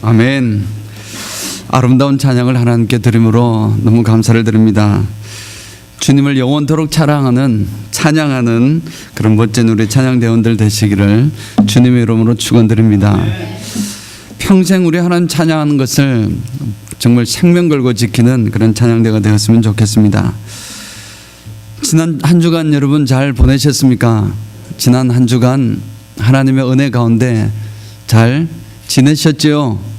아멘. 아름다운 찬양을 하나님께 드림으로 너무 감사를 드립니다. 주님을 영원토록 찬양하는 그런 멋진 우리 찬양대원들 되시기를 주님의 이름으로 축원드립니다. 평생 우리 하나님 찬양하는 것을 정말 생명 걸고 지키는 그런 찬양대가 되었으면 좋겠습니다. 지난 한 주간 여러분 잘 보내셨습니까? 지난 한 주간 하나님의 은혜 가운데 잘 지내셨죠?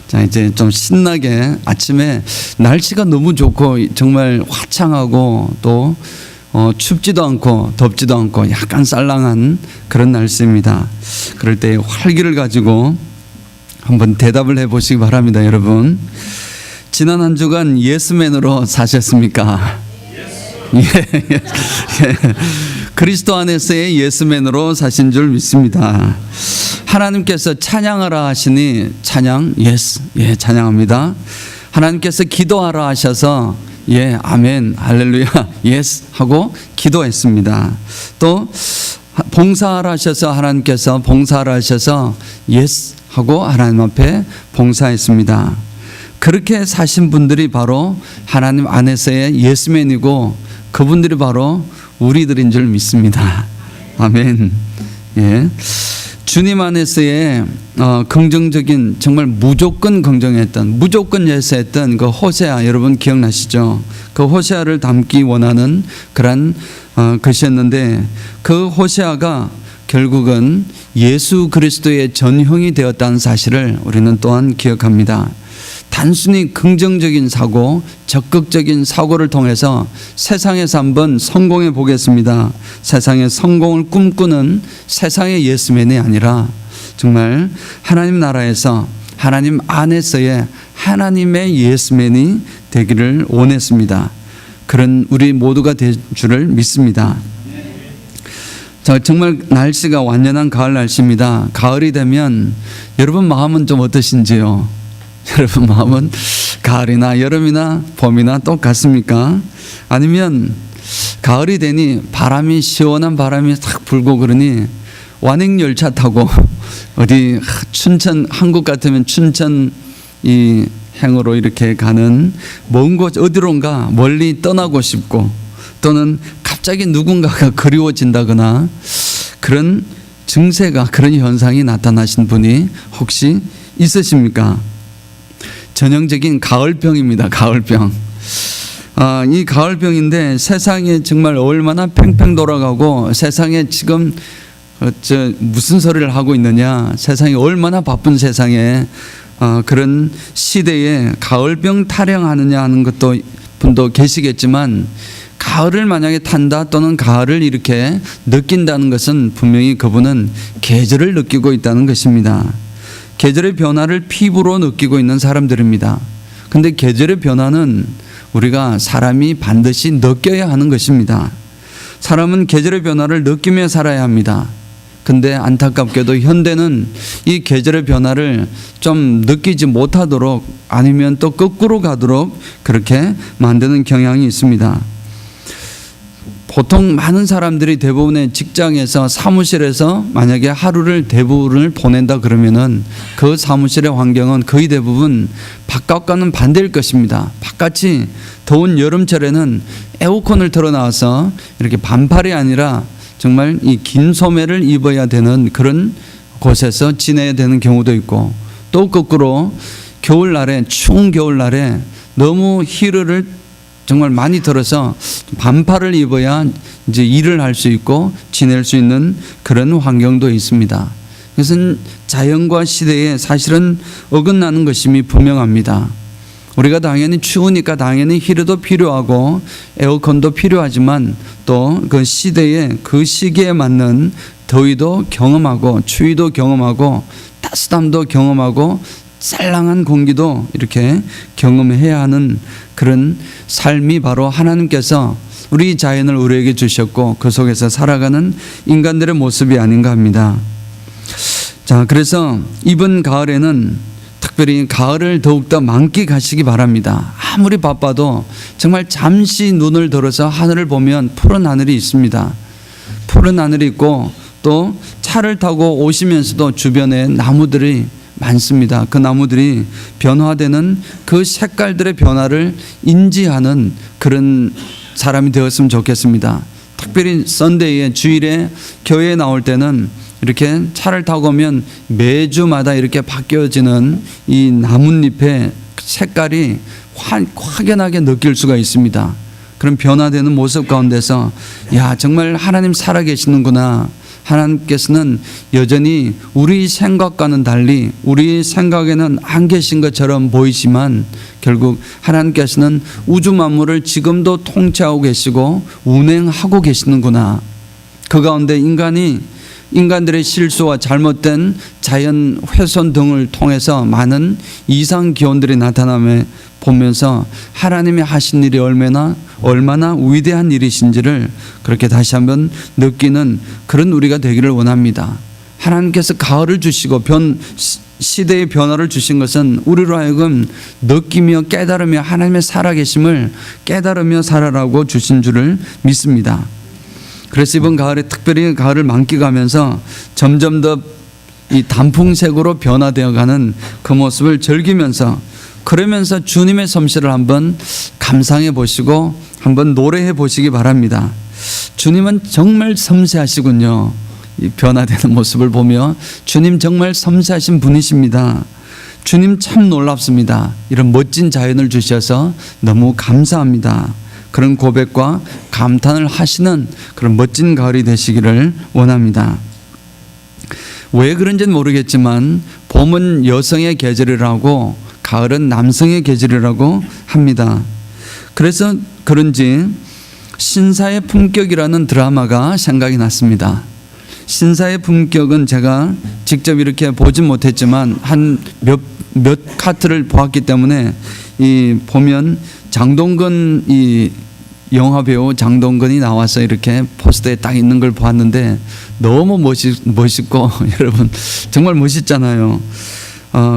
자, 이제 좀 신나게 아침에 날씨가 너무 좋고 정말 화창하고 또 춥지도 않고 덥지도 않고 약간 쌀랑한 그런 날씨입니다. 그럴 때 활기를 가지고 한번 대답을 해보시기 바랍니다. 여러분, 지난 한 주간 예스맨으로 사셨습니까? 예. 그리스도 안에서의 예스맨으로 사신 줄 믿습니다. 하나님께서 찬양하라 하시니 찬양 예스, 예, 찬양합니다. 하나님께서 기도하라 하셔서 예, 아멘, 할렐루야, 예스 하고 기도했습니다. 또 봉사하라 하셔서 하나님께서 봉사하라 하셔서 예스 하고 하나님 앞에 봉사했습니다. 그렇게 사신 분들이 바로 하나님 안에서의 예스맨이고 그분들이 바로 우리들인 줄 믿습니다. 아멘. 예. 주님 안에서의 긍정적인, 정말 무조건 긍정했던, 무조건 예수했던 그 호세아, 여러분 기억나시죠? 그 호세아를 담기 원하는 그런 것이었는데 그 호세아가 결국은 예수 그리스도의 전형이 되었다는 사실을 우리는 또한 기억합니다. 단순히 긍정적인 사고, 적극적인 사고를 통해서 세상에서 한번 성공해 보겠습니다. 세상의 성공을 꿈꾸는 세상의 예스맨이 아니라 정말 하나님 나라에서 하나님 안에서의 하나님의 예스맨이 되기를 원했습니다. 그런 우리 모두가 될 줄을 믿습니다. 자, 정말 날씨가 완연한 가을 날씨입니다. 가을이 되면 여러분 마음은 좀 어떠신지요? 여러분 마음은 가을이나 여름이나 봄이나 똑같습니까? 아니면 가을이 되니 바람이, 시원한 바람이 탁 불고 그러니 완행열차 타고 어디 춘천, 한국 같으면 춘천 이 행으로 이렇게 가는 먼 곳 어디론가 멀리 떠나고 싶고, 또는 갑자기 누군가가 그리워진다거나 그런 증세가, 그런 현상이 나타나신 분이 혹시 있으십니까? 전형적인 가을병입니다. 가을병. 이 가을병인데 세상에 정말 얼마나 팽팽 돌아가고 세상에 지금 무슨 소리를 하고 있느냐, 세상이 얼마나 바쁜 세상에 그런 시대에 가을병 타령하느냐 하는 것도 분도 계시겠지만, 가을을 만약에 탄다 또는 가을을 이렇게 느낀다는 것은 분명히 그분은 계절을 느끼고 있다는 것입니다. 계절의 변화를 피부로 느끼고 있는 사람들입니다. 근데 계절의 변화는 우리가 사람이 반드시 느껴야 하는 것입니다. 사람은 계절의 변화를 느끼며 살아야 합니다. 근데 안타깝게도 현대는 이 계절의 변화를 좀 느끼지 못하도록, 아니면 또 거꾸로 가도록 그렇게 만드는 경향이 있습니다. 보통 많은 사람들이 대부분의 직장에서, 사무실에서 만약에 하루를 대부분을 보낸다 그러면은 그 사무실의 환경은 거의 대부분 바깥과는 반대일 것입니다. 바깥이 더운 여름철에는 에어컨을 틀어 놔서 이렇게 반팔이 아니라 정말 이 긴 소매를 입어야 되는 그런 곳에서 지내야 되는 경우도 있고, 또 거꾸로 겨울날에, 추운 겨울날에 너무 히르를 정말 많이 들어서 반팔을 입어야 이제 일을 할 수 있고 지낼 수 있는 그런 환경도 있습니다. 그것은 자연과 시대에 사실은 어긋나는 것임이 분명합니다. 우리가 당연히 추우니까 당연히 히르도 필요하고 에어컨도 필요하지만 또 그 시대에, 그 시기에 맞는 더위도 경험하고 추위도 경험하고 따뜻함도 경험하고 쌀랑한 공기도 이렇게 경험해야 하는 그런 삶이 바로 하나님께서 우리 자연을 우리에게 주셨고 그 속에서 살아가는 인간들의 모습이 아닌가 합니다. 자, 그래서 이번 가을에는 특별히 가을을 더욱더 만끽하시기 바랍니다. 아무리 바빠도 정말 잠시 눈을 들어서 하늘을 보면 푸른 하늘이 있습니다. 푸른 하늘이 있고 또 차를 타고 오시면서도 주변에 나무들이 많습니다. 그 나무들이 변화되는 그 색깔들의 변화를 인지하는 그런 사람이 되었으면 좋겠습니다. 특별히 썬데이에 주일에 교회에 나올 때는 이렇게 차를 타고 오면 매주마다 이렇게 바뀌어지는 이 나뭇잎의 색깔이 확연하게 느낄 수가 있습니다. 그런 변화되는 모습 가운데서 야, 정말 하나님 살아계시는구나. 하나님께서는 여전히 우리 생각과는 달리 우리 생각에는 안 계신 것처럼 보이지만 결국 하나님께서는 우주 만물을 지금도 통치하고 계시고 운행하고 계시는구나. 그 가운데 인간들의 실수와 잘못된 자연 훼손 등을 통해서 많은 이상 기온들이 나타남에 보면서 하나님이 하신 일이 얼마나 위대한 일이신지를 그렇게 다시 한번 느끼는 그런 우리가 되기를 원합니다. 하나님께서 가을을 주시고 시대의 변화를 주신 것은 우리로 하여금 느끼며 깨달으며 하나님의 살아계심을 깨달으며 살아라고 주신 줄을 믿습니다. 그래서 이번 가을에 특별히 가을을 만끽하면서 점점 더 이 단풍색으로 변화되어가는 그 모습을 즐기면서 그러면서 주님의 솜씨를 한번 감상해 보시고 한번 노래해 보시기 바랍니다. 주님은 정말 섬세하시군요. 이 변화되는 모습을 보며 주님 정말 섬세하신 분이십니다. 주님 참 놀랍습니다. 이런 멋진 자연을 주셔서 너무 감사합니다. 그런 고백과 감탄을 하시는 그런 멋진 가을이 되시기를 원합니다. 왜 그런지는 모르겠지만 봄은 여성의 계절이라고 가을은 남성의 계절이라고 합니다. 그래서 그런지 신사의 품격이라는 드라마가 생각이 났습니다. 신사의 품격은 제가 직접 이렇게 보진 못했지만 한 몇 카트를 보았기 때문에 보면 장동건 영화 배우 장동건이 나와서 이렇게 포스터에 딱 있는 걸 보았는데 너무 멋있고 여러분 정말 멋있잖아요.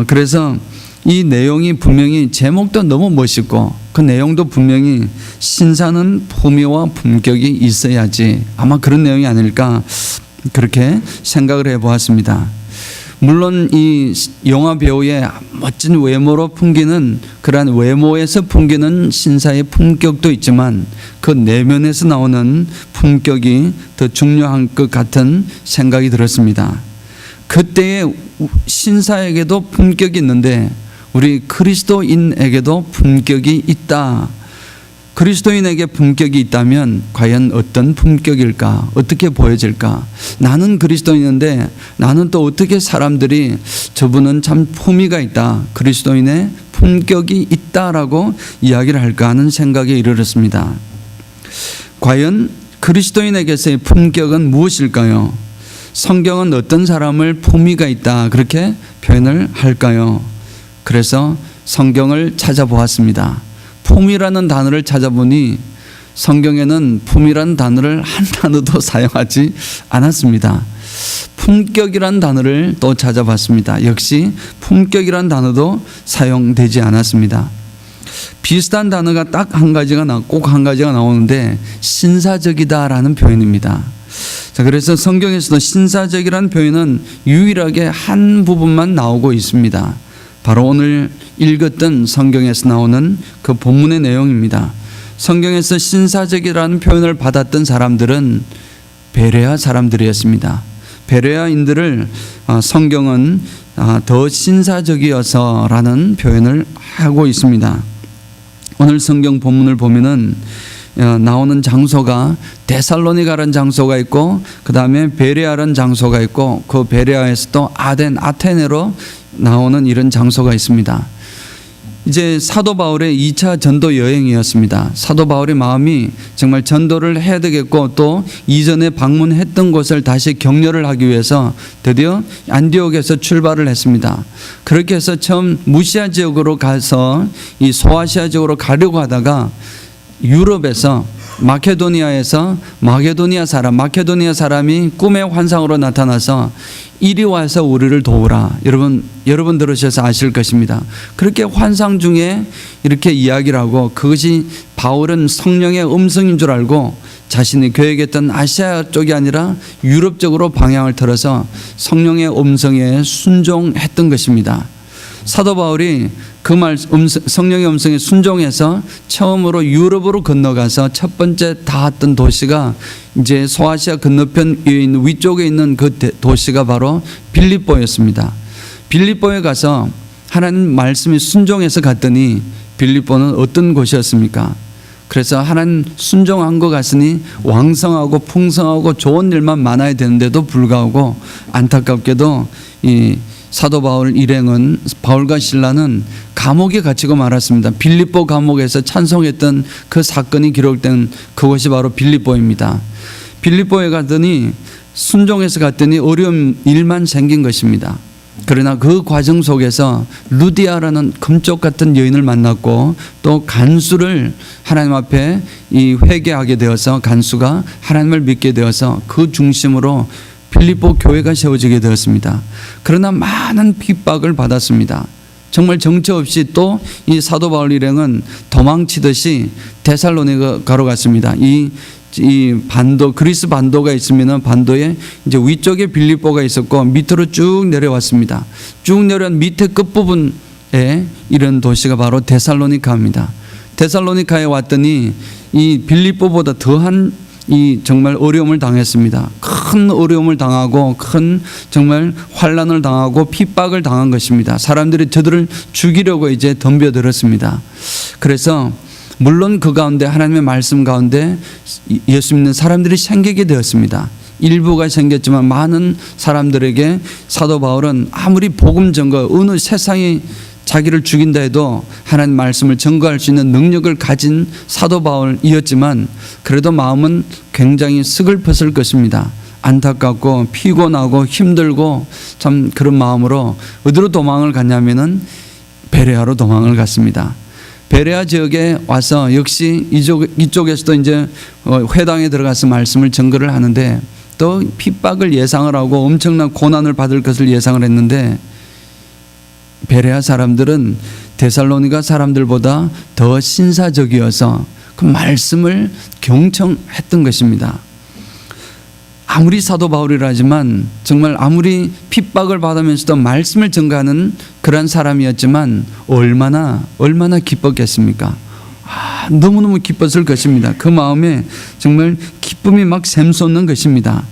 그래서 이 내용이 분명히 제목도 너무 멋있고 그 내용도 분명히 신사는 품위와 품격이 있어야지 아마 그런 내용이 아닐까 그렇게 생각을 해보았습니다. 물론 이 영화 배우의 멋진 외모로 풍기는 그러한 외모에서 풍기는 신사의 품격도 있지만 그 내면에서 나오는 품격이 더 중요한 것 같은 생각이 들었습니다. 그때의 신사에게도 품격이 있는데 우리 그리스도인에게도 품격이 있다. 그리스도인에게 품격이 있다면 과연 어떤 품격일까? 어떻게 보여질까? 나는 그리스도인인데 나는 또 어떻게 사람들이 저분은 참 품위가 있다. 그리스도인의 품격이 있다라고 이야기를 할까 하는 생각에 이르렀습니다. 과연 그리스도인에게서의 품격은 무엇일까요? 성경은 어떤 사람을 품위가 있다 그렇게 표현을 할까요? 그래서 성경을 찾아보았습니다. 품이라는 단어를 찾아보니 성경에는 품이라는 단어를 한 단어도 사용하지 않았습니다. 품격이라는 단어를 또 찾아봤습니다. 역시 품격이라는 단어도 사용되지 않았습니다. 비슷한 단어가 딱 꼭 한 가지가 나오는데 신사적이다라는 표현입니다. 자, 그래서 성경에서도 신사적이라는 표현은 유일하게 한 부분만 나오고 있습니다. 바로 오늘 읽었던 성경에서 나오는 그 본문의 내용입니다. 성경에서 신사적이라는 표현을 받았던 사람들은 베레아 사람들이었습니다. 베레아인들을 성경은 더 신사적이어서라는 표현을 하고 있습니다. 오늘 성경 본문을 보면은 나오는 장소가 데살로니가라는 장소가 있고 그 다음에 베레아라는 장소가 있고 그 베레아에서 또 아테네로 나오는 이런 장소가 있습니다. 이제 사도 바울의 2차 전도 여행이었습니다. 사도 바울의 마음이 정말 전도를 해야 되겠고 또 이전에 방문했던 곳을 다시 격려를 하기 위해서 드디어 안디옥에서 출발을 했습니다. 그렇게 해서 처음 무시아 지역으로 가서 이 소아시아 지역으로 가려고 하다가 유럽에서 마케도니아에서 마케도니아 사람이 꿈의 환상으로 나타나서 이리 와서 우리를 도우라. 여러분 들으셔서 아실 것입니다. 그렇게 환상 중에 이렇게 이야기를 하고 그것이 바울은 성령의 음성인 줄 알고 자신이 계획했던 아시아 쪽이 아니라 유럽 쪽으로 방향을 틀어서 성령의 음성에 순종했던 것입니다. 사도 바울이 그 성령의 음성에 순종해서 처음으로 유럽으로 건너가서 첫 번째 닿았던 도시가 이제 소아시아 건너편 위에 있는 위쪽에 있는 그 도시가 바로 빌립보였습니다. 빌립보에 가서 하나님 말씀에 순종해서 갔더니 빌립보는 어떤 곳이었습니까? 그래서 하나님 순종한 것 같으니 왕성하고 풍성하고 좋은 일만 많아야 되는데도 불구하고 안타깝게도 이 사도 바울 일행은 바울과 실라는 감옥에 갇히고 말았습니다. 빌립보 감옥에서 찬송했던 그 사건이 기록된 그곳이 바로 빌립보입니다. 빌립보에 갔더니 순종해서 갔더니 어려운 일만 생긴 것입니다. 그러나 그 과정 속에서 루디아라는 금쪽 같은 여인을 만났고 또 간수를 하나님 앞에 회개하게 되어서 간수가 하나님을 믿게 되어서 그 중심으로 빌립보 교회가 세워지게 되었습니다. 그러나 많은 핍박을 받았습니다. 정말 정처 없이 또 이 사도 바울 일행은 도망치듯이 데살로니가로 갔습니다. 이 반도 그리스 반도가 있으면 반도에 이제 위쪽에 빌립보가 있었고 밑으로 쭉 내려왔습니다. 쭉 내려온 밑에 끝부분에 이런 도시가 바로 데살로니카입니다. 데살로니카에 왔더니 이 빌립보보다 더한 이 정말 어려움을 당했습니다. 큰 어려움을 당하고 큰 정말 환난을 당하고 핍박을 당한 것입니다. 사람들이 저들을 죽이려고 이제 덤벼들었습니다. 그래서 물론 그 가운데 하나님의 말씀 가운데 예수 믿는 사람들이 생기게 되었습니다. 일부가 생겼지만 많은 사람들에게 사도 바울은 아무리 복음 전거 어느 세상이 자기를 죽인다 해도 하나님 말씀을 증거할 수 있는 능력을 가진 사도 바울이었지만 그래도 마음은 굉장히 스글펐을 것입니다. 안타깝고 피곤하고 힘들고 참 그런 마음으로 어디로 도망을 갔냐면은 베레아로 도망을 갔습니다. 베레아 지역에 와서 역시 이쪽에서도 이제 회당에 들어가서 말씀을 증거를 하는데 또 핍박을 예상을 하고 엄청난 고난을 받을 것을 예상을 했는데 베레아 사람들은 데살로니가 사람들보다 더 신사적이어서 그 말씀을 경청했던 것입니다. 아무리 사도 바울이라지만 정말 아무리 핍박을 받으면서도 말씀을 전가하는 그런 사람이었지만 얼마나 기뻤겠습니까? 너무너무 기뻤을 것입니다. 그 마음에 정말 기쁨이 막 샘솟는 것입니다.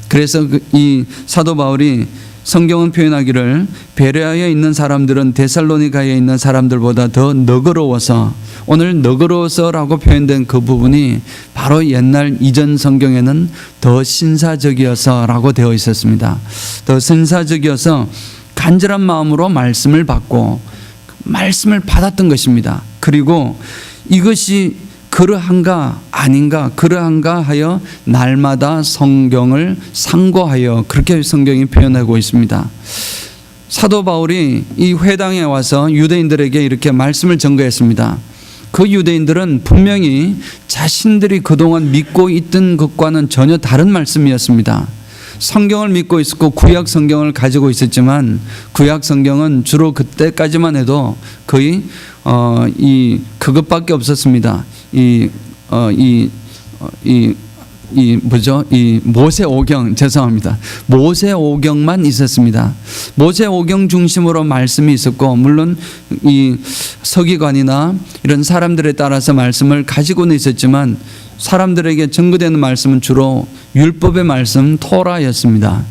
그래서 이 사도 바울이 성경은 표현하기를 베레아에 있는 사람들은 데살로니가에 있는 사람들보다 더 너그러워서, 오늘 너그러워서라고 표현된 그 부분이 바로 옛날 이전 성경에는 더 신사적이어서라고 되어 있었습니다. 더 신사적이어서 간절한 마음으로 말씀을 받고 말씀을 받았던 것입니다. 그리고 이것이 그러한가 아닌가 그러한가 하여 날마다 성경을 상고하여, 그렇게 성경이 표현하고 있습니다. 사도 바울이 이 회당에 와서 유대인들에게 이렇게 말씀을 전거했습니다. 그 유대인들은 분명히 자신들이 그동안 믿고 있던 것과는 전혀 다른 말씀이었습니다. 성경을 믿고 있었고 구약 성경을 가지고 있었지만 구약 성경은 주로 그때까지만 해도 거의 그것밖에 없었습니다. 모세오경, 죄송합니다. 모세오경만 있었습니다. 모세오경 중심으로 말씀이 있었고, 물론 이 서기관이나 이런 사람들에 따라서 말씀을 가지고는 있었지만 사람들에게 전거되는 말씀은 주로 율법의 말씀, 토라였습니다.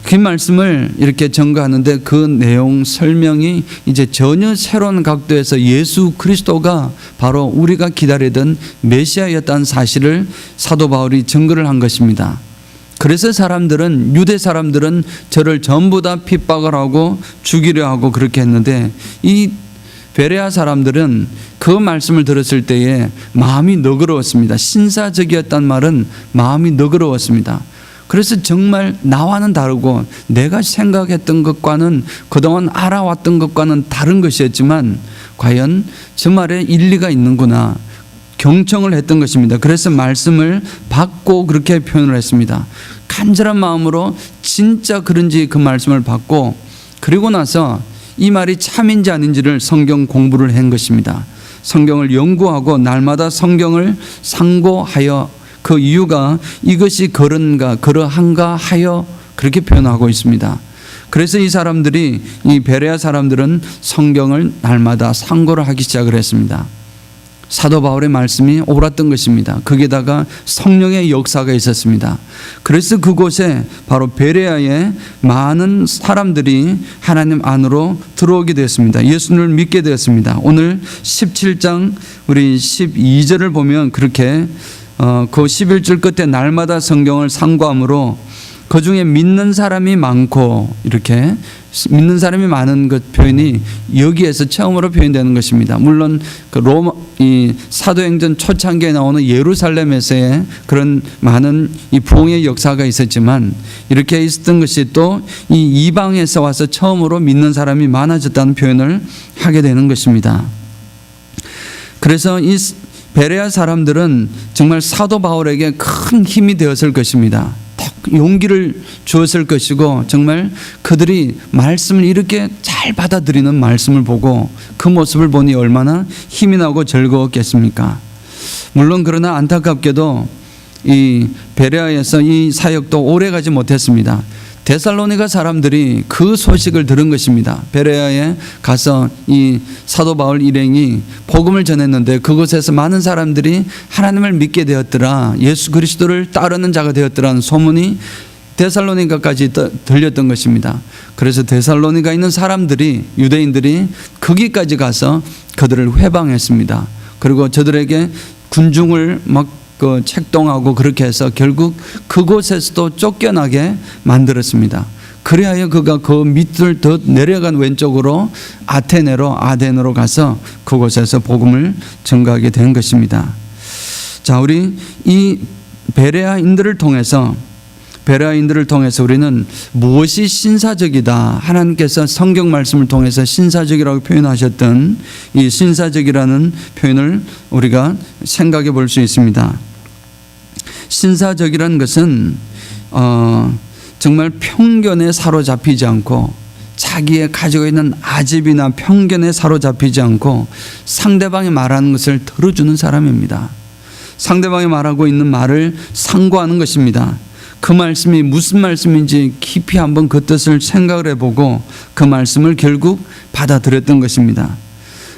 그 말씀을 이렇게 전거하는데 그 내용 설명이 이제 전혀 새로운 각도에서 예수 그리스도가 바로 우리가 기다리던 메시아였다는 사실을 사도 바울이 증거를 한 것입니다. 그래서 유대 사람들은 저를 전부 다 핍박을 하고 죽이려 하고 그렇게 했는데, 이 베레아 사람들은 그 말씀을 들었을 때에 마음이 너그러웠습니다. 신사적이었단 말은 마음이 너그러웠습니다. 그래서 정말 나와는 다르고 내가 생각했던 것과는, 그동안 알아왔던 것과는 다른 것이었지만 과연 저 말에 일리가 있는구나 경청을 했던 것입니다. 그래서 말씀을 받고 그렇게 표현을 했습니다. 간절한 마음으로 진짜 그런지 그 말씀을 받고, 그리고 나서 이 말이 참인지 아닌지를 성경 공부를 한 것입니다. 성경을 연구하고 날마다 성경을 상고하여 그 이유가 이것이 그런가 그러한가 하여 그렇게 표현하고 있습니다. 그래서 이 사람들이, 이 베레아 사람들은 성경을 날마다 상고를 하기 시작을 했습니다. 사도 바울의 말씀이 옳았던 것입니다. 거기에다가 성령의 역사가 있었습니다. 그래서 그곳에 바로 베레아의 많은 사람들이 하나님 안으로 들어오게 되었습니다. 예수님을 믿게 되었습니다. 오늘 17장 우리 12절을 보면 그렇게 그 11절 끝에 날마다 성경을 상고함으로 그 중에 믿는 사람이 많고, 이렇게 믿는 사람이 많은 것 표현이 여기에서 처음으로 표현되는 것입니다. 물론 그 이 사도행전 초창기에 나오는 예루살렘에서의 그런 많은 이 부흥의 역사가 있었지만, 이렇게 있었던 것이 또 이 이방에서 와서 처음으로 믿는 사람이 많아졌다는 표현을 하게 되는 것입니다. 그래서 이 베레아 사람들은 정말 사도 바울에게 큰 힘이 되었을 것입니다. 용기를 주었을 것이고, 정말 그들이 말씀을 이렇게 잘 받아들이는 말씀을 보고 그 모습을 보니 얼마나 힘이 나고 즐거웠겠습니까? 물론 그러나 안타깝게도 이 베레아에서 이 사역도 오래가지 못했습니다. 데살로니가 사람들이 그 소식을 들은 것입니다. 베레아에 가서 이 사도 바울 일행이 복음을 전했는데 그곳에서 많은 사람들이 하나님을 믿게 되었더라, 예수 그리스도를 따르는 자가 되었더라는 소문이 데살로니가까지 들렸던 것입니다. 그래서 데살로니가 있는 사람들이, 유대인들이 거기까지 가서 그들을 회방했습니다. 그리고 저들에게 군중을 막 책동하고 그렇게 해서 결국 그곳에서도 쫓겨나게 만들었습니다. 그래야 그가 그 밑을 더 내려간 왼쪽으로 아덴으로 가서 그곳에서 복음을 전가하게 된 것입니다. 자, 우리 이 베레아인들을 통해서 우리는 무엇이 신사적이다, 하나님께서 성경 말씀을 통해서 신사적이라고 표현하셨던 이 신사적이라는 표현을 우리가 생각해 볼 수 있습니다. 신사적이라는 것은 정말 편견에 사로잡히지 않고, 자기의 가지고 있는 아집이나 편견에 사로잡히지 않고 상대방이 말하는 것을 들어주는 사람입니다. 상대방이 말하고 있는 말을 상고하는 것입니다. 그 말씀이 무슨 말씀인지 깊이 한번 그 뜻을 생각을 해보고 그 말씀을 결국 받아들였던 것입니다.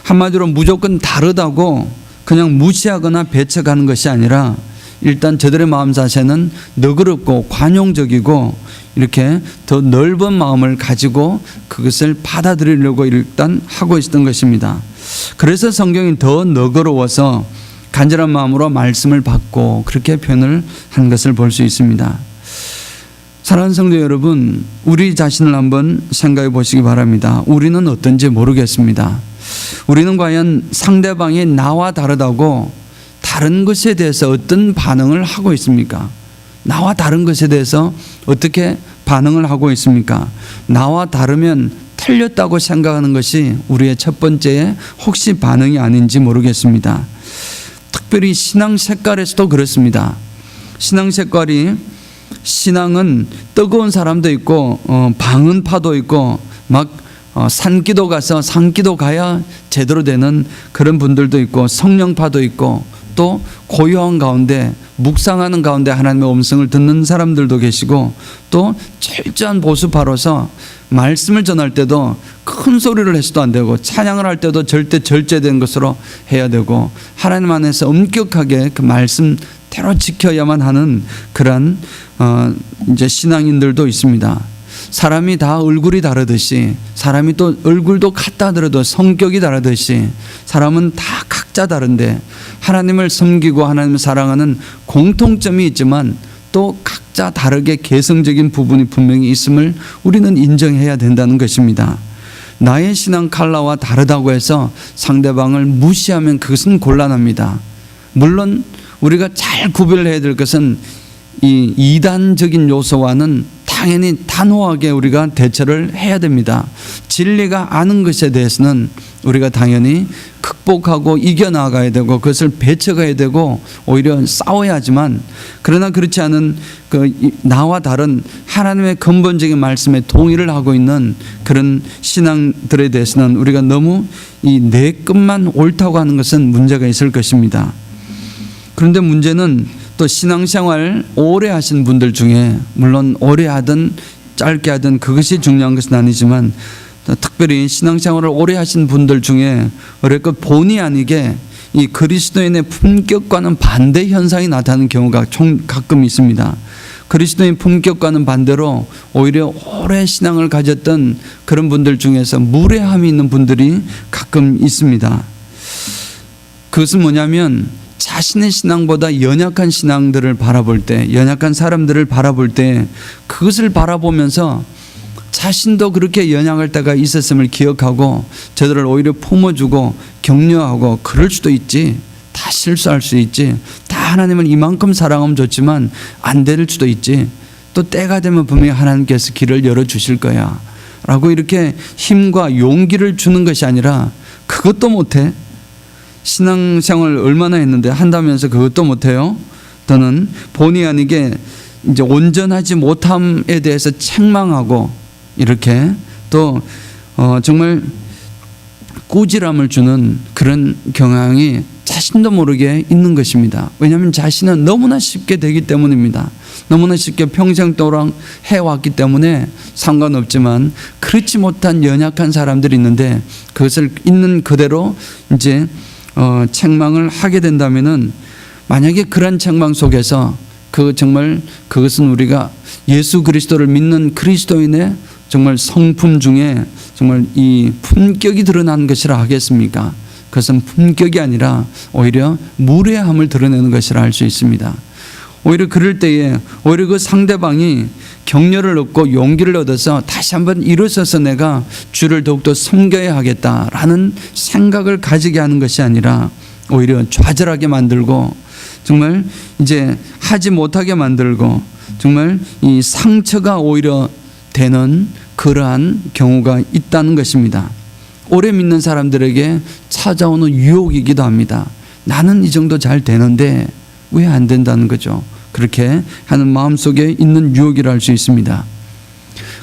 한마디로 무조건 다르다고 그냥 무시하거나 배척하는 것이 아니라, 일단 저들의 마음 자세는 너그럽고 관용적이고 이렇게 더 넓은 마음을 가지고 그것을 받아들이려고 일단 하고 있었던 것입니다. 그래서 성경이 더 너그러워서 간절한 마음으로 말씀을 받고 그렇게 표현을 한 것을 볼 수 있습니다. 사랑하는 성도 여러분, 우리 자신을 한번 생각해 보시기 바랍니다. 우리는 어떤지 모르겠습니다. 우리는 과연 상대방이 나와 다르다고 다른 것에 대해서 어떤 반응을 하고 있습니까? 나와 다른 것에 대해서 어떻게 반응을 하고 있습니까? 나와 다르면 틀렸다고 생각하는 것이 우리의 첫 번째의 혹시 반응이 아닌지 모르겠습니다. 특별히 신앙 색깔에서도 그렇습니다. 신앙은 뜨거운 사람도 있고 방언파도 있고 막 산기도 가서 산기도 가야 제대로 되는 그런 분들도 있고, 성령파도 있고, 또 고요한 가운데 묵상하는 가운데 하나님의 음성을 듣는 사람들도 계시고, 또 철저한 보수파로서 말씀을 전할 때도 큰 소리를 해서도 안 되고, 찬양을 할 때도 절대 절제된 것으로 해야 되고, 하나님 안에서 엄격하게 그 말씀대로 지켜야만 하는 그런 이제 신앙인들도 있습니다. 사람이 다 얼굴이 다르듯이, 사람이 또 얼굴도 같다 하더라도 성격이 다르듯이 사람은 다 각자 다른데, 하나님을 섬기고 하나님을 사랑하는 공통점이 있지만 또 각자 다르게 개성적인 부분이 분명히 있음을 우리는 인정해야 된다는 것입니다. 나의 신앙 컬러와 다르다고 해서 상대방을 무시하면 그것은 곤란합니다. 물론 우리가 잘 구별해야 될 것은 이 이단적인 요소와는 당연히 단호하게 우리가 대처를 해야 됩니다. 진리가 아는 것에 대해서는 우리가 당연히 극복하고 이겨나가야 되고 그것을 배척해야 되고 오히려 싸워야 하지만, 그러나 그렇지 않은 나와 다른 하나님의 근본적인 말씀에 동의를 하고 있는 그런 신앙들에 대해서는 우리가 너무 이 내 것만 옳다고 하는 것은 문제가 있을 것입니다. 그런데 문제는 또 신앙생활 오래 하신 분들 중에, 물론 오래 하든 짧게 하든 그것이 중요한 것은 아니지만, 특별히 신앙생활을 오래 하신 분들 중에 어렵고 본의 아니게 이 그리스도인의 품격과는 반대 현상이 나타나는 경우가 가끔 있습니다. 그리스도인 품격과는 반대로 오히려 오래 신앙을 가졌던 그런 분들 중에서 무례함이 있는 분들이 가끔 있습니다. 그것은 뭐냐면, 자신의 신앙보다 연약한 신앙들을 바라볼 때, 연약한 사람들을 바라볼 때, 그것을 바라보면서 자신도 그렇게 연약할 때가 있었음을 기억하고 저들을 오히려 품어주고 격려하고, 그럴 수도 있지, 다 실수할 수 있지, 다 하나님은 이만큼 사랑하면 좋지만 안 될 수도 있지, 또 때가 되면 분명히 하나님께서 길을 열어주실 거야 라고 이렇게 힘과 용기를 주는 것이 아니라, 그것도 못해? 신앙생활을 얼마나 했는데 한다면서 그것도 못해요? 또는 본의 아니게 이제 온전하지 못함에 대해서 책망하고, 이렇게 또 정말 꾸지람을 주는 그런 경향이 자신도 모르게 있는 것입니다. 왜냐하면 자신은 너무나 쉽게 되기 때문입니다. 너무나 쉽게 평생 동안 해왔기 때문에 상관없지만, 그렇지 못한 연약한 사람들이 있는데 그것을 있는 그대로 이제 책망을 하게 된다면은, 만약에 그런 책망 속에서 정말 그것은 우리가 예수 그리스도를 믿는 그리스도인의 정말 성품 중에 정말 이 품격이 드러나는 것이라 하겠습니까? 그것은 품격이 아니라 오히려 무례함을 드러내는 것이라 할 수 있습니다. 오히려 그럴 때에 오히려 그 상대방이 격려를 얻고 용기를 얻어서 다시 한번 일어서서 내가 주를 더욱더 섬겨야 하겠다라는 생각을 가지게 하는 것이 아니라 오히려 좌절하게 만들고, 정말 이제 하지 못하게 만들고, 정말 이 상처가 오히려 되는 그러한 경우가 있다는 것입니다. 오래 믿는 사람들에게 찾아오는 유혹이기도 합니다. 나는 이 정도 잘 되는데 왜 안 된다는 거죠. 그렇게 하는 마음속에 있는 유혹이라 할 수 있습니다.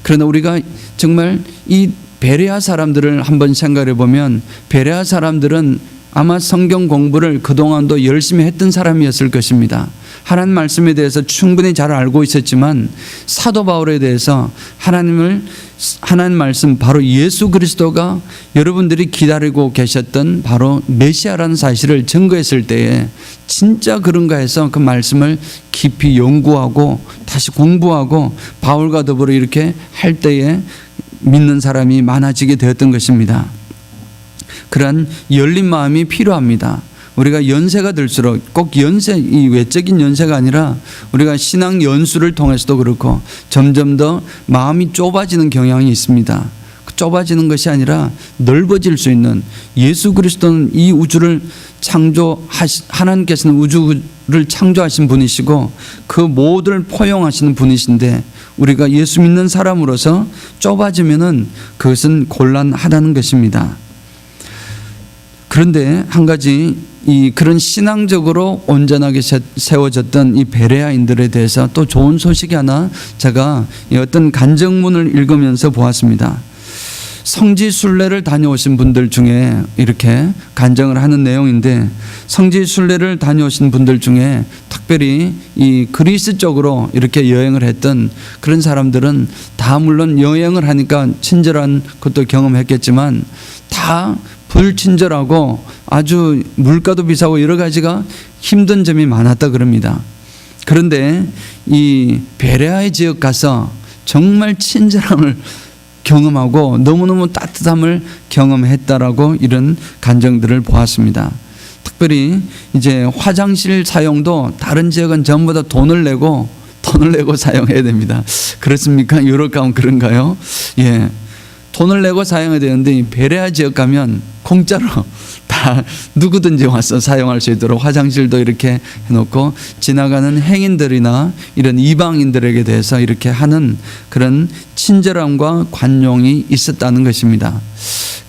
그러나 우리가 정말 이 베레아 사람들을 한번 생각해 보면, 베레아 사람들은 아마 성경 공부를 그동안도 열심히 했던 사람이었을 것입니다. 하나님 말씀에 대해서 충분히 잘 알고 있었지만, 사도 바울에 대해서 하나님 말씀, 바로 예수 그리스도가 여러분들이 기다리고 계셨던 바로 메시아라는 사실을 증거했을 때에 진짜 그런가 해서 그 말씀을 깊이 연구하고 다시 공부하고 바울과 더불어 이렇게 할 때에 믿는 사람이 많아지게 되었던 것입니다. 그러한 열린 마음이 필요합니다. 우리가 연세가 들수록, 꼭 이 외적인 연세가 아니라 우리가 신앙 연수를 통해서도 그렇고 점점 더 마음이 좁아지는 경향이 있습니다. 좁아지는 것이 아니라 넓어질 수 있는, 예수 그리스도는 이 우주를 하나님께서는 우주를 창조하신 분이시고 그 모두를 포용하시는 분이신데, 우리가 예수 믿는 사람으로서 좁아지면은 그것은 곤란하다는 것입니다. 그런데 한 가지, 그런 신앙적으로 온전하게 세워졌던 이 베레아인들에 대해서 또 좋은 소식이 하나 제가 어떤 간증문을 읽으면서 보았습니다. 성지 순례를 다녀오신 분들 중에 이렇게 간증을 하는 내용인데, 성지 순례를 다녀오신 분들 중에 특별히 이 그리스 쪽으로 이렇게 여행을 했던 그런 사람들은 다 물론 여행을 하니까 친절한 것도 경험했겠지만 다 불친절하고 아주 물가도 비싸고 여러 가지가 힘든 점이 많았다 그럽니다. 그런데 이 베레아의 지역 가서 정말 친절함을 경험하고 너무너무 따뜻함을 경험했다라고 이런 간증들을 보았습니다. 특별히 이제 화장실 사용도 다른 지역은 전부 다 돈을 내고 사용해야 됩니다. 그렇습니까? 유럽 가면 그런가요? 예. 돈을 내고 사용해야 되는데 베레아 지역 가면 공짜로 다 누구든지 와서 사용할 수 있도록 화장실도 이렇게 해놓고, 지나가는 행인들이나 이런 이방인들에게 대해서 이렇게 하는 그런 친절함과 관용이 있었다는 것입니다.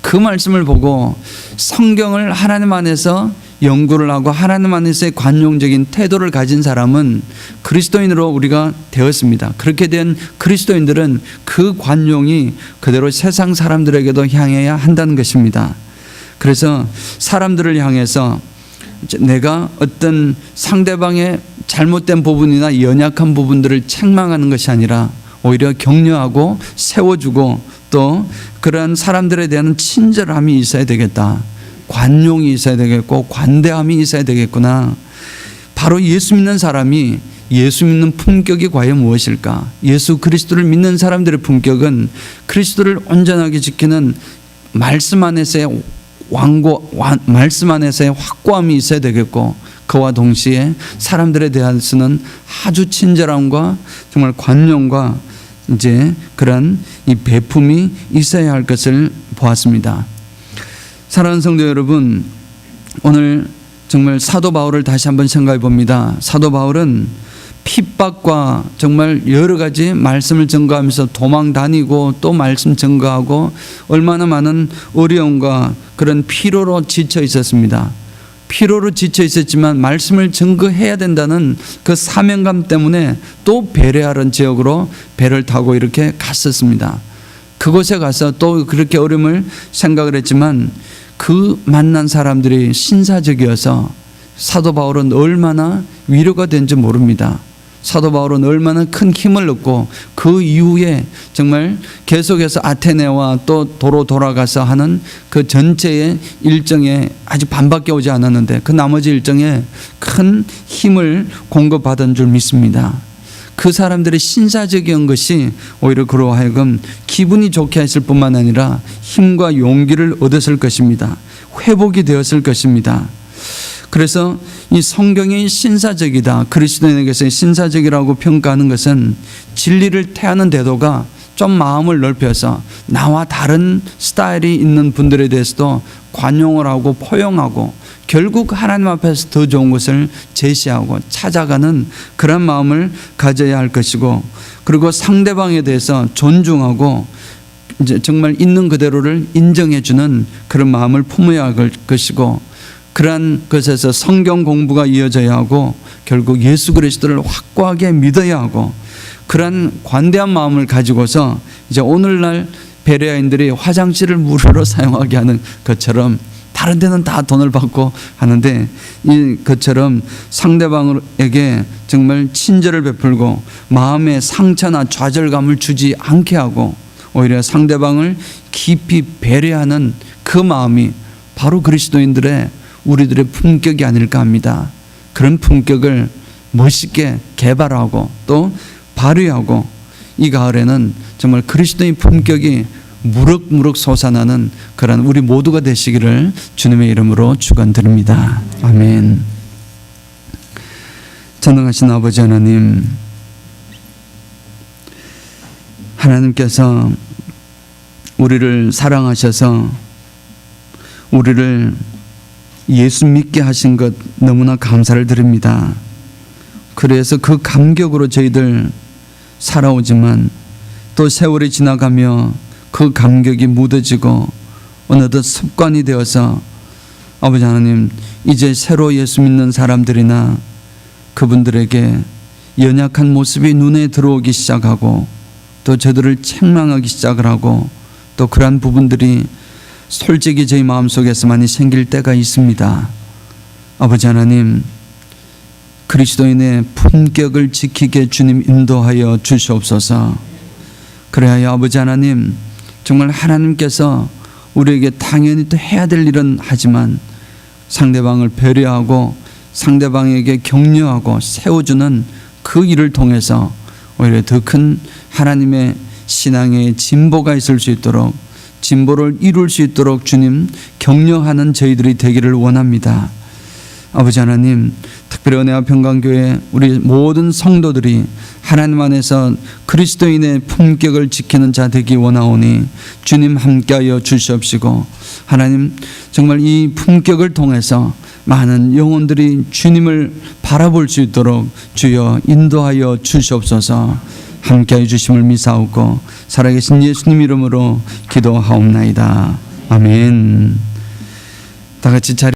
그 말씀을 보고 성경을 하나님 안에서 연구를 하고 하나님 안에서의 관용적인 태도를 가진 사람은 그리스도인으로 우리가 되었습니다. 그렇게 된 그리스도인들은 그 관용이 그대로 세상 사람들에게도 향해야 한다는 것입니다. 그래서 사람들을 향해서 내가 어떤 상대방의 잘못된 부분이나 연약한 부분들을 책망하는 것이 아니라 오히려 격려하고 세워주고 또 그러한 사람들에 대한 친절함이 있어야 되겠다. 관용이 있어야 되겠고 관대함이 있어야 되겠구나. 바로 예수 믿는 사람이 예수 믿는 품격이 과연 무엇일까? 예수 그리스도를 믿는 사람들의 품격은 그리스도를 온전하게 지키는 말씀 안에서의 말씀 안에서의 확고함이 있어야 되겠고 그와 동시에 사람들에 대해서는 아주 친절함과 정말 관용과 이제 그런 이 배품이 있어야 할 것을 보았습니다. 사랑하는 성도 여러분, 오늘 정말 사도 바울을 다시 한번 생각해 봅니다. 사도 바울은 핍박과 정말 여러 가지 말씀을 증거하면서 도망 다니고 또 말씀 증거하고 얼마나 많은 어려움과 그런 피로로 지쳐 있었습니다. 피로로 지쳐 있었지만 말씀을 증거해야 된다는 그 사명감 때문에 또 베레아라는 지역으로 배를 타고 이렇게 갔었습니다. 그곳에 가서 또 그렇게 어려움을 생각을 했지만 그 만난 사람들이 신사적이어서 사도 바울은 얼마나 위로가 된지 모릅니다. 사도 바울은 얼마나 큰 힘을 얻고 그 이후에 정말 계속해서 아테네와 또 도로 돌아가서 하는 그 전체의 일정에 아직 반밖에 오지 않았는데 그 나머지 일정에 큰 힘을 공급받은 줄 믿습니다. 그 사람들의 신사적인 것이 오히려 그로 하여금 기분이 좋게 했을 뿐만 아니라 힘과 용기를 얻었을 것입니다. 회복이 되었을 것입니다. 그래서 이 성경이 신사적이다, 그리스도인에게서 신사적이라고 평가하는 것은 진리를 태하는 태도가 좀 마음을 넓혀서 나와 다른 스타일이 있는 분들에 대해서도 관용을 하고 포용하고 결국 하나님 앞에서 더 좋은 것을 제시하고 찾아가는 그런 마음을 가져야 할 것이고, 그리고 상대방에 대해서 존중하고 이제 정말 있는 그대로를 인정해주는 그런 마음을 품어야 할 것이고, 그러한 것에서 성경 공부가 이어져야 하고 결국 예수 그리스도를 확고하게 믿어야 하고, 그러한 관대한 마음을 가지고서 이제 오늘날 베레아인들이 화장실을 무료로 사용하게 하는 것처럼 다른 데는 다 돈을 받고 하는데 이 것처럼 상대방에게 정말 친절을 베풀고 마음의 상처나 좌절감을 주지 않게 하고 오히려 상대방을 깊이 배려하는 그 마음이 바로 그리스도인들의 우리들의 품격이 아닐까 합니다. 그런 품격을 멋있게 개발하고 또 발휘하고 이 가을에는 정말 그리스도의 품격이 무럭무럭 솟아나는 그런 우리 모두가 되시기를 주님의 이름으로 축원드립니다. 아멘. 전능하신 아버지 하나님, 하나님께서 우리를 사랑하셔서 우리를 예수 믿게 하신 것 너무나 감사를 드립니다. 그래서 그 감격으로 저희들 살아오지만 또 세월이 지나가며 그 감격이 묻어지고 어느덧 습관이 되어서 아버지 하나님, 이제 새로 예수 믿는 사람들이나 그분들에게 연약한 모습이 눈에 들어오기 시작하고 또 저들을 책망하기 시작을 하고 또 그러한 부분들이 솔직히 저희 마음속에서 많이 생길 때가 있습니다. 아버지 하나님, 그리스도인의 품격을 지키게 주님 인도하여 주시옵소서. 그래야 아버지 하나님, 정말 하나님께서 우리에게 당연히 또 해야 될 일은 하지만 상대방을 배려하고 상대방에게 격려하고 세워주는 그 일을 통해서 오히려 더 큰 하나님의 신앙의 진보가 있을 수 있도록, 진보를 이룰 수 있도록 주님 격려하는 저희들이 되기를 원합니다. 아버지 하나님, 특별히 은혜와 평강교회 우리 모든 성도들이 하나님 안에서 그리스도인의 품격을 지키는 자 되기 원하오니 주님 함께하여 주시옵시고, 하나님 정말 이 품격을 통해서 많은 영혼들이 주님을 바라볼 수 있도록 주여 인도하여 주시옵소서. 함께하여 주심을 미사오고 살아계신 예수님 이름으로 기도하옵나이다. 아멘. 다 같이 자리